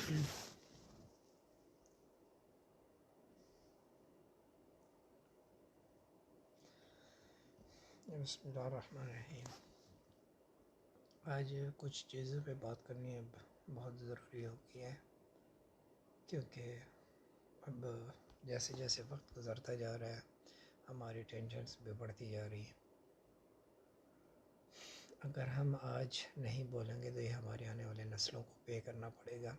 بسم اللہ الرحمن الرحیم۔ آج کچھ چیزوں پہ بات کرنی اب بہت ضروری ہو گئی ہے، کیونکہ اب جیسے جیسے وقت گزرتا جا رہا ہے ہماری ٹینشنز بھی بڑھتی جا رہی ہیں۔ اگر ہم آج نہیں بولیں گے تو یہ ہمارے آنے والے نسلوں کو پے کرنا پڑے گا،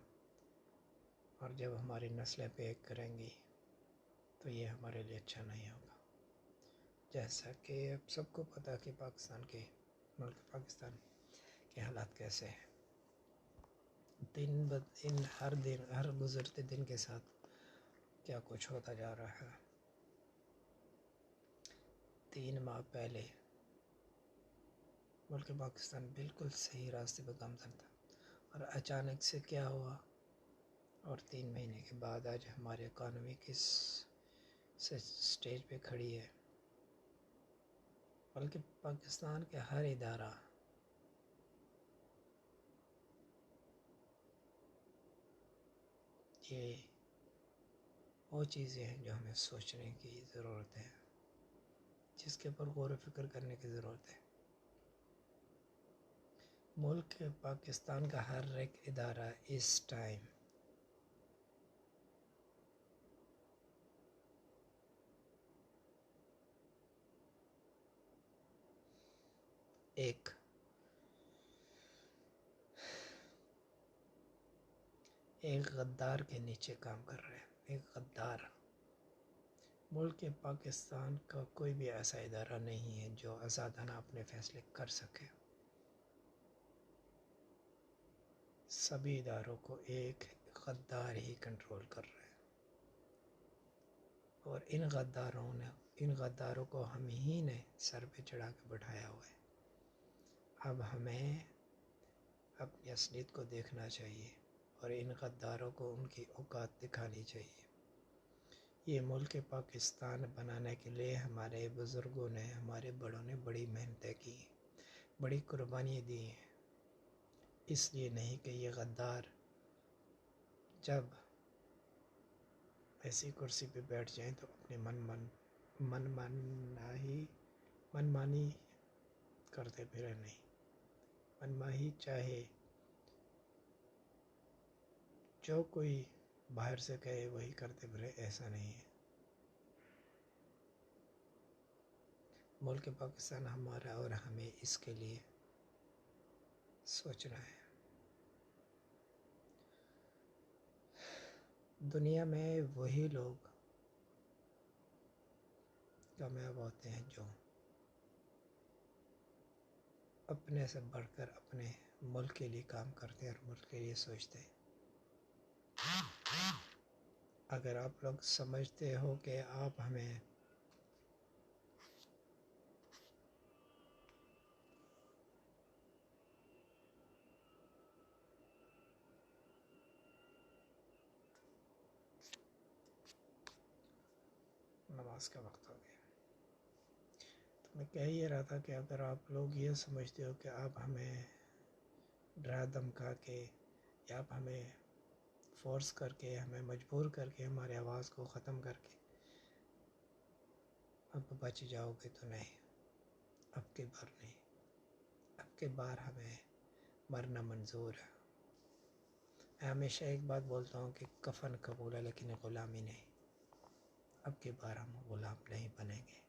اور جب ہماری نسلیں پے کریں گی تو یہ ہمارے لیے اچھا نہیں ہوگا۔ جیسا کہ اب سب کو پتہ کہ ملک پاکستان کے حالات کیسے ہیں، دن بدن ہر گزرتے دن کے ساتھ کیا کچھ ہوتا جا رہا ہے۔ 3 ماہ پہلے ملک پاکستان بالکل صحیح راستے پہ گامزن تھا، اور اچانک سے کیا ہوا، اور 3 مہینے کے بعد آج ہماری اکانومی کس سٹیج پہ کھڑی ہے۔ بلکہ پاکستان کے ہر ادارہ یہ وہ چیزیں ہیں جو ہمیں سوچنے کی ضرورت ہے، جس کے اوپر غور و فکر کرنے کی ضرورت ہے۔ ملک پاکستان کا ہر ایک ادارہ اس ٹائم ایک غدار کے نیچے کام کر رہے ہیں۔ ایک غدار۔ ملک پاکستان کا کوئی بھی ایسا ادارہ نہیں ہے جو آزادانہ اپنے فیصلے کر سکے۔ سبھی اداروں کو ایک غدار ہی کنٹرول کر رہے ہیں، اور ان غداروں کو ہم ہی نے سر پہ چڑھا کے بٹھایا ہوا ہے۔ اب ہمیں اپنی اصلیت کو دیکھنا چاہیے، اور ان غداروں کو ان کی اوقات دکھانی چاہیے۔ یہ ملک پاکستان بنانے کے لیے ہمارے بزرگوں نے، ہمارے بڑوں نے بڑی محنتیں کی ہیں، بڑی قربانیاں دی ہیں۔ اس لیے نہیں کہ یہ غدار جب ایسی کرسی پہ بیٹھ جائیں تو اپنے من مانی کرتے پھرے، نہیں، من مانی چاہے جو کوئی باہر سے کہے وہی کرتے پھرے، ایسا نہیں ہے۔ ملک پاکستان ہمارا، اور ہمیں اس کے لیے سوچنا ہے۔ دنیا میں وہی لوگ کامیاب ہوتے ہیں جو اپنے سے بڑھ کر اپنے ملک کے لیے کام کرتے ہیں اور ملک کے لیے سوچتے ہیں۔ اگر آپ لوگ سمجھتے ہو کہ آپ ہمیں نماز کا وقت ہو گیا، تو میں کہہ یہ رہا تھا کہ اگر آپ لوگ یہ سمجھتے ہو کہ آپ ہمیں ڈرا دھمکا کے، یا آپ ہمیں فورس کر کے، ہمیں مجبور کر کے، ہماری آواز کو ختم کر کے اب بچ جاؤ گے، تو نہیں، اب کی بار نہیں، اب کی بار ہمیں مرنا منظور ہے۔ میں ہمیشہ ایک بات بولتا ہوں کہ کفن قبول ہے لیکن غلامی نہیں۔ اب کی بار ہم غلام نہیں بنیں گے۔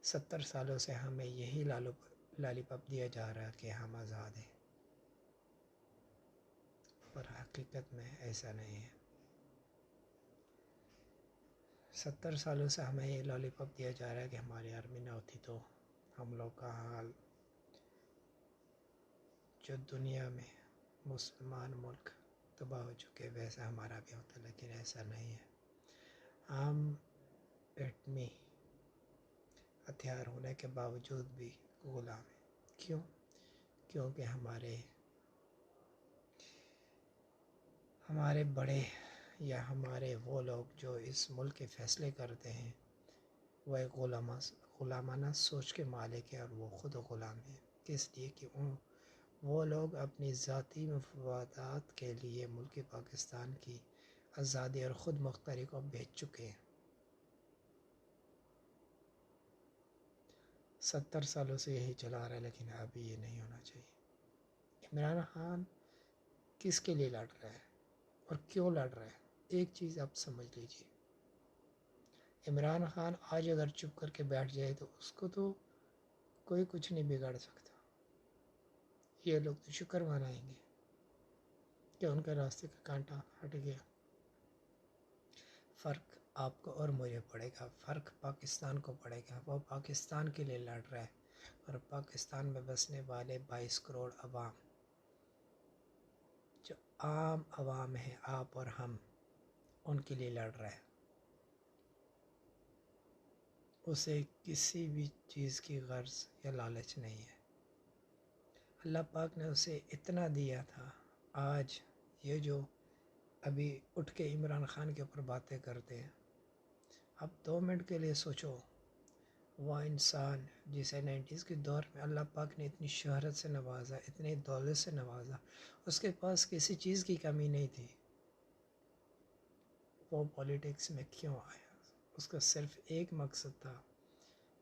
70 سالوں سے ہمیں یہی لالی پاپ دیا جا رہا ہے کہ ہم آزاد ہیں، پر حقیقت میں ایسا نہیں ہے۔ 70 سالوں سے ہمیں یہ لالی پاپ دیا جا رہا ہے کہ ہماری آرمی نہ ہوتی تو ہم لوگ کا حال جو دنیا میں مسلمان ملک تباہ ہو چکے ویسا ہمارا بھی ہوتا، لیکن ایسا نہیں ہے۔ ہم ایٹمی ہتھیار ہونے کے باوجود بھی غلام ہیں۔ کیوں؟ کیونکہ ہمارے بڑے یا ہمارے وہ لوگ جو اس ملک کے فیصلے کرتے ہیں وہ ایک غلامانہ سوچ کے مالک ہیں، اور وہ خود غلام ہیں۔ اس لیے کہ وہ لوگ اپنی ذاتی مفادات کے لیے ملک پاکستان کی آزادی اور خود مختاری کو بیچ چکے ہیں۔ 70 سالوں سے یہی چلا رہا ہے، لیکن ابھی یہ نہیں ہونا چاہیے۔ عمران خان کس کے لیے لڑ رہا ہے اور کیوں لڑ رہا ہے؟ ایک چیز آپ سمجھ لیجئے، عمران خان آج اگر چپ کر کے بیٹھ جائے تو اس کو تو کوئی کچھ نہیں بگاڑ سکتا۔ یہ لوگ تو شکر منائیں گے کہ ان کے راستے کا کانٹا ہٹ گیا۔ فرق آپ کو اور مجھے پڑے گا، فرق پاکستان کو پڑے گا۔ وہ پاکستان کے لیے لڑ رہا ہے اور پاکستان میں بسنے والے 22 کروڑ عوام، جو عام عوام ہیں، آپ اور ہم، ان کے لیے لڑ رہا ہے۔ اسے کسی بھی چیز کی غرض یا لالچ نہیں ہے۔ اللہ پاک نے اسے اتنا دیا تھا۔ آج یہ جو ابھی اٹھ کے عمران خان کے اوپر باتیں کرتے ہیں، اب 2 منٹ کے لیے سوچو، وہ انسان جسے 90s کے دور میں اللہ پاک نے اتنی شہرت سے نوازا، اتنی دولت سے نوازا، اس کے پاس کسی چیز کی کمی نہیں تھی، وہ پولیٹکس میں کیوں آیا؟ اس کا صرف ایک مقصد تھا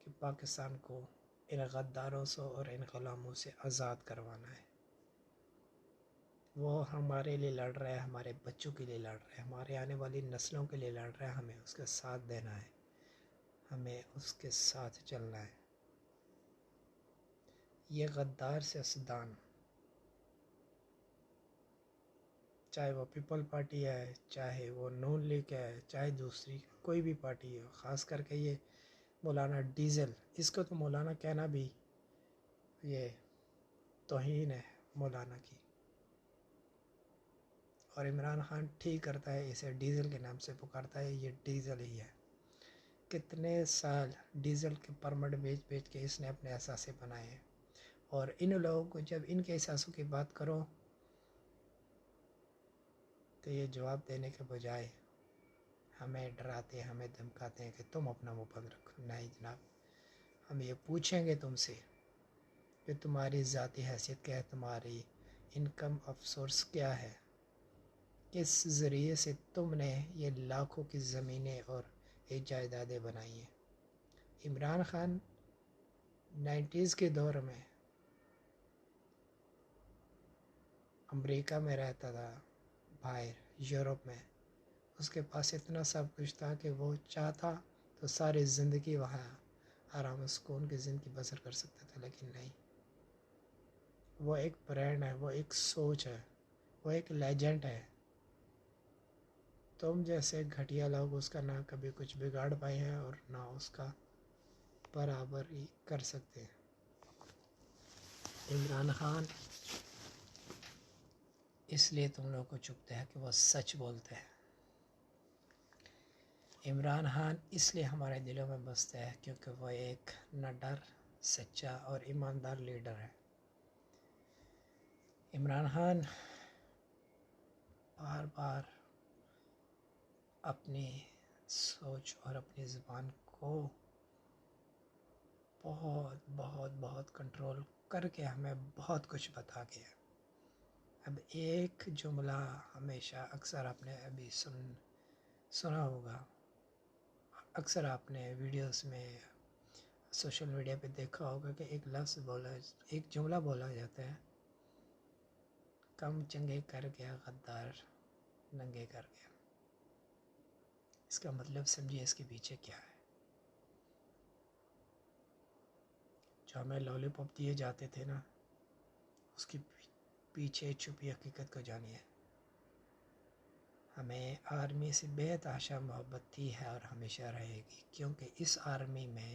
کہ پاکستان کو ان غداروں سے اور ان غلاموں سے آزاد کروانا ہے۔ وہ ہمارے لیے لڑ رہا ہے، ہمارے بچوں کے لیے لڑ رہا ہے، ہمارے آنے والی نسلوں کے لیے لڑ رہا ہے۔ ہمیں اس کا ساتھ دینا ہے، ہمیں اس کے ساتھ چلنا ہے۔ یہ غدار سیاستدان، چاہے وہ پیپل پارٹی ہے، چاہے وہ نون لیگ ہے، چاہے دوسری کوئی بھی پارٹی ہے، خاص کر کے یہ مولانا ڈیزل، اس کو تو مولانا کہنا بھی یہ توہین ہے مولانا کی۔ اور عمران خان ٹھیک کرتا ہے، اسے ڈیزل کے نام سے پکارتا ہے، یہ ڈیزل ہی ہے۔ کتنے سال ڈیزل کے پرمٹ بیچ بیچ کے اس نے اپنے اثاثے بنائے ہیں، اور ان لوگوں کو جب ان کے اثاثوں کی بات کرو تو یہ جواب دینے کے بجائے ہمیں ڈراتے، ہمیں دھمکاتے ہیں کہ تم اپنا منہ بند رکھو۔ نہیں جناب، ہم یہ پوچھیں گے تم سے کہ تمہاری ذاتی حیثیت کیا ہے، تمہاری انکم آف سورس کیا ہے، کس ذریعے سے تم نے یہ لاکھوں کی زمینیں اور یہ جائیدادیں بنائی ہیں۔ عمران خان 90s کے دور میں امریکہ میں رہتا تھا، باہر یورپ میں، اس کے پاس اتنا سب کچھ تھا کہ وہ چاہتا تو ساری زندگی وہاں آرام و سکون کی زندگی بسر کر سکتا تھا، لیکن نہیں۔ وہ ایک برانڈ ہے، وہ ایک سوچ ہے، وہ ایک لیجنڈ ہے۔ تم جیسے گھٹیا لوگ اس کا نہ کبھی کچھ بگاڑ پائے ہیں اور نہ اس کا برابر ہی کر سکتے ہیں۔ عمران خان اس لیے تم لوگ کو چپتے ہیں کہ وہ سچ بولتے ہیں۔ عمران خان اس لیے ہمارے دلوں میں بستا ہے کیونکہ وہ ایک نڈر، سچا اور ایماندار لیڈر ہے۔ عمران خان بار بار اپنی سوچ اور اپنی زبان کو بہت بہت بہت کنٹرول کر کے ہمیں بہت کچھ بتا گیا۔ اب ایک جملہ ہمیشہ اکثر آپ نے ابھی سنا ہوگا، اکثر آپ نے ویڈیوز میں، سوشل میڈیا پہ دیکھا ہوگا کہ ایک لفظ ایک جملہ بولا جاتا ہے، کم چنگے کر گیا غدار ننگے کر گیا۔ اس کا مطلب سمجھیے اس کے پیچھے کیا ہے۔ جو ہمیں لالی پاپ دیے جاتے تھے نا، اس کے پیچھے چھپی حقیقت کو جانیے۔ ہمیں آرمی سے بے تحاشا محبت تھی ہے اور ہمیشہ رہے گی، کیونکہ اس آرمی میں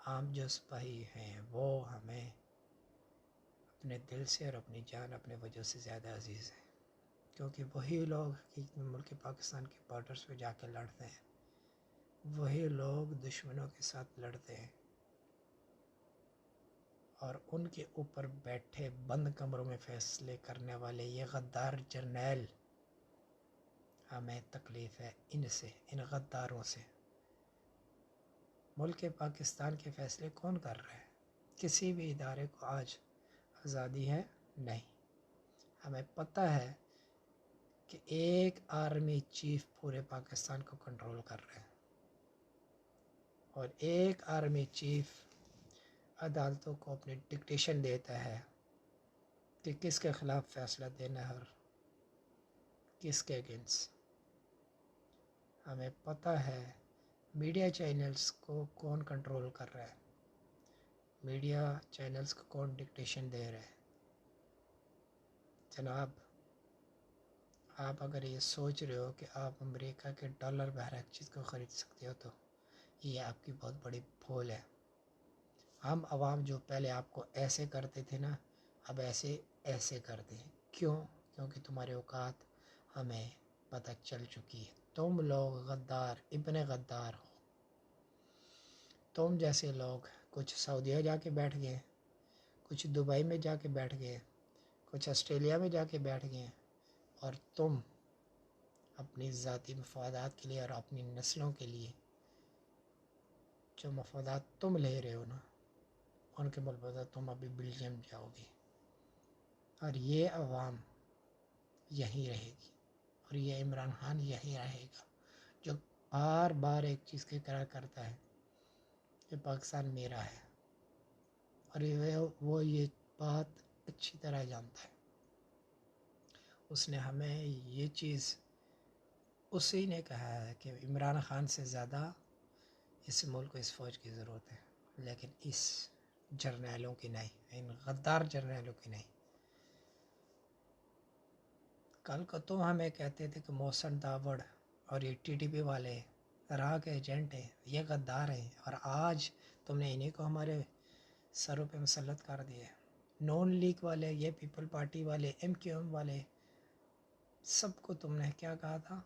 عام جو سپاہی ہیں وہ ہمیں اپنے دل سے اور اپنی جان، اپنے وجہ سے زیادہ عزیز ہیں، کیونکہ وہی لوگ حقیقت میں ملک پاکستان کے بارڈرز پہ جا کے لڑتے ہیں، وہی لوگ دشمنوں کے ساتھ لڑتے ہیں، اور ان کے اوپر بیٹھے بند کمروں میں فیصلے کرنے والے یہ غدار جرنیل، ہمیں تکلیف ہے ان سے، ان غداروں سے۔ ملک پاکستان کے فیصلے کون کر رہے ہیں؟ کسی بھی ادارے کو آج آزادی ہے؟ نہیں، ہمیں پتہ ہے کہ ایک آرمی چیف پورے پاکستان کو کنٹرول کر رہے ہیں، اور ایک آرمی چیف عدالتوں کو اپنی ڈکٹیشن دیتا ہے کہ کس کے خلاف فیصلہ دینا ہے اور کس کے اگینسٹ۔ ہمیں پتہ ہے میڈیا چینلز کو کون کنٹرول کر رہا ہے، میڈیا چینلز کو کون ڈکٹیشن دے رہے ہیں۔ جناب، آپ اگر یہ سوچ رہے ہو کہ آپ امریکہ کے ڈالر بہ ہر ایک چیز کو خرید سکتے ہو تو یہ آپ کی بہت بڑی بھول ہے۔ ہم عوام جو پہلے آپ کو ایسے کرتے تھے نا، اب ایسے کرتے ہیں۔ کیوں؟ کیونکہ تمہارے اوقات ہمیں پتہ چل چکی ہے۔ تم لوگ غدار ابن غدار ہو۔ تم جیسے لوگ کچھ سعودیہ جا کے بیٹھ گئے، کچھ دبئی میں جا کے بیٹھ گئے، کچھ آسٹریلیا میں جا کے بیٹھ گئے، اور تم اپنی ذاتی مفادات کے لیے اور اپنی نسلوں کے لیے جو مفادات تم لے رہے ہو نا، ان کے بلبوتے تم ابھی بیلجیم جاؤ گے، اور یہ عوام یہیں رہے گی، اور یہ عمران خان یہیں رہے گا جو بار بار ایک چیز کی اقرار کرتا ہے کہ پاکستان میرا ہے، اور وہ یہ بات اچھی طرح جانتا ہے۔ اس نے ہمیں یہ چیز اسی نے کہا ہے کہ عمران خان سے زیادہ اس ملک کو اس فوج کی ضرورت ہے، لیکن اس جرنیلوں کی نہیں، ان غدار جرنیلوں کی نہیں۔ کل کو تم ہمیں کہتے تھے کہ محسن داوڑ اور یہ ٹی ٹی پی والے راہ کے ایجنٹ ہیں، یہ غدار ہیں، اور آج تم نے انہیں کو ہمارے سروں پہ مسلط کر دیا ہے۔ نون لیگ والے، یہ پیپل پارٹی والے، ایم کیو ایم والے، سب کو تم نے کیا کہا تھا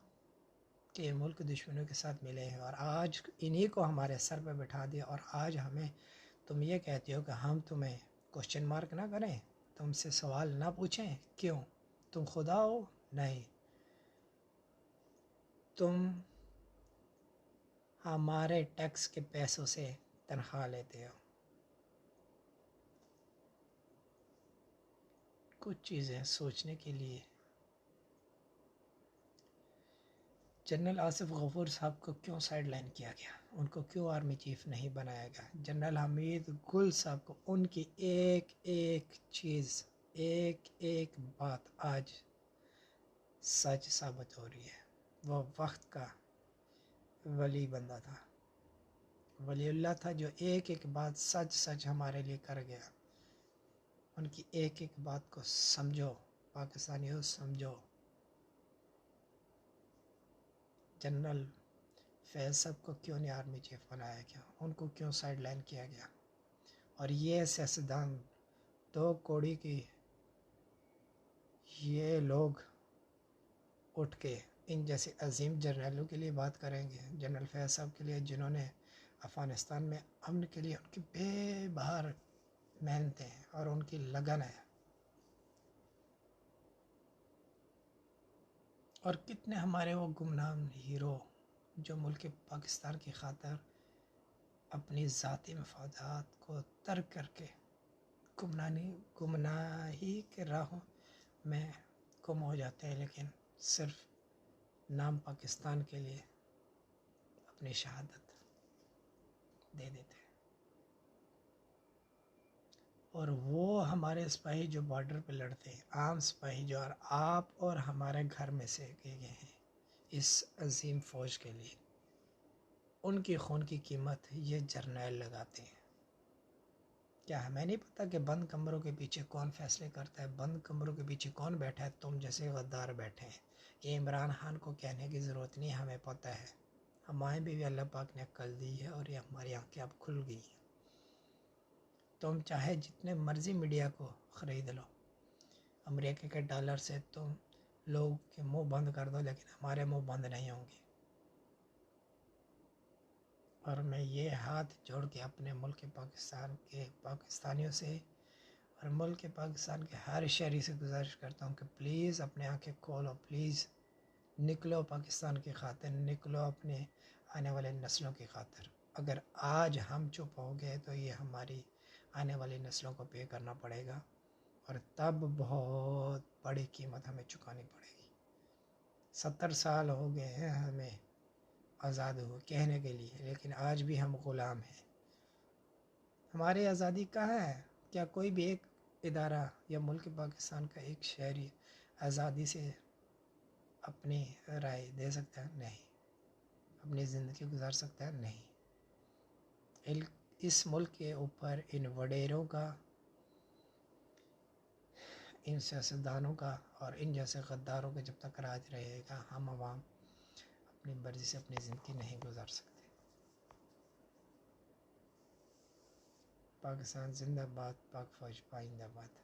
کہ یہ ملک دشمنوں کے ساتھ ملے ہیں، اور آج انہی کو ہمارے سر پہ بٹھا دیا، اور آج ہمیں تم یہ کہتے ہو کہ ہم تمہیں کوشچن مارک نہ کریں، تم سے سوال نہ پوچھیں۔ کیوں؟ تم خدا ہو؟ نہیں، تم ہمارے ٹیکس کے پیسوں سے تنخواہ لیتے ہو۔ کچھ چیزیں سوچنے کے لیے۔ جنرل آصف غفور صاحب کو کیوں سائیڈ لائن کیا گیا؟ ان کو کیوں آرمی چیف نہیں بنایا گیا؟ جنرل حمید گل صاحب کو ان کی ایک ایک چیز، ایک ایک بات آج سچ ثابت ہو رہی ہے۔ وہ وقت کا ولی بندہ تھا، ولی اللہ تھا، جو ایک ایک بات سچ سچ ہمارے لیے کر گیا۔ ان کی ایک ایک بات کو سمجھو، پاکستانیوں سمجھو۔ جنرل فیض صاحب کو کیوں نہیں آرمی چیف بنایا گیا؟ ان کو کیوں سائیڈ لائن کیا گیا؟ اور یہ سیاستدان دو کوڑی کی یہ لوگ اٹھ کے ان جیسے عظیم جرنیلوں کے لیے بات کریں گے، جنرل فیض صاحب کے لیے جنہوں نے افغانستان میں امن کے لیے ان کی بے بہار محنتیں ہیں اور ان کی لگن ہے، اور کتنے ہمارے وہ گمنام ہیرو جو ملک پاکستان کی خاطر اپنی ذاتی مفادات کو ترک کر کے گمناہی کے راہوں میں گم ہو جاتے ہیں، لیکن صرف نام پاکستان کے لیے اپنی شہادت دے دیتے ہیں۔ اور وہ ہمارے سپاہی جو بارڈر پہ لڑتے ہیں، عام سپاہی جو آپ اور ہمارے گھر میں سے گئے ہیں اس عظیم فوج کے لیے، ان کی خون کی قیمت یہ جرنیل لگاتے ہیں۔ کیا ہمیں نہیں پتہ کہ بند کمروں کے پیچھے کون فیصلے کرتا ہے؟ بند کمروں کے پیچھے کون بیٹھا ہے؟ تم جیسے غدار بیٹھے ہیں۔ یہ عمران خان کو کہنے کی ضرورت نہیں، ہمیں پتہ ہے، ہمیں بھی اللہ پاک نے عقل دی ہے، اور یہ ہماری آنکھیں اب کھل گئی ہیں۔ تم چاہے جتنے مرضی میڈیا کو خرید لو، امریکہ کے ڈالر سے تم لوگ کے منہ بند کر دو، لیکن ہمارے منہ بند نہیں ہوں گے۔ اور میں یہ ہاتھ جوڑ کے اپنے ملک پاکستان کے پاکستانیوں سے اور ملک پاکستان کے ہر شہری سے گزارش کرتا ہوں کہ پلیز اپنے آنکھیں کھولو، پلیز نکلو پاکستان کی خاطر، نکلو اپنے آنے والے نسلوں کی خاطر۔ اگر آج ہم چپ ہو گئے تو یہ ہماری آنے والی نسلوں کو پے کرنا پڑے گا، اور تب بہت بڑی قیمت ہمیں چکانی پڑے گی۔ 70 سال ہو گئے ہیں ہمیں آزاد ہوئے کہنے کے لیے، لیکن آج بھی ہم غلام ہیں۔ ہماری آزادی کہاں ہے؟ کیا کوئی بھی ایک ادارہ یا ملک پاکستان کا ایک شہری آزادی سے اپنی رائے دے سکتا ہے؟ نہیں۔ اپنی زندگی گزار سکتا ہے؟ نہیں۔ اس ملک کے اوپر ان وڈیروں کا، ان سیاستدانوں کا اور ان جیسے غداروں کا جب تک راج رہے گا، ہم عوام اپنی مرضی سے اپنی زندگی نہیں گزار سکتے۔ پاکستان زندہ باد، پاک فوج پائندہ باد۔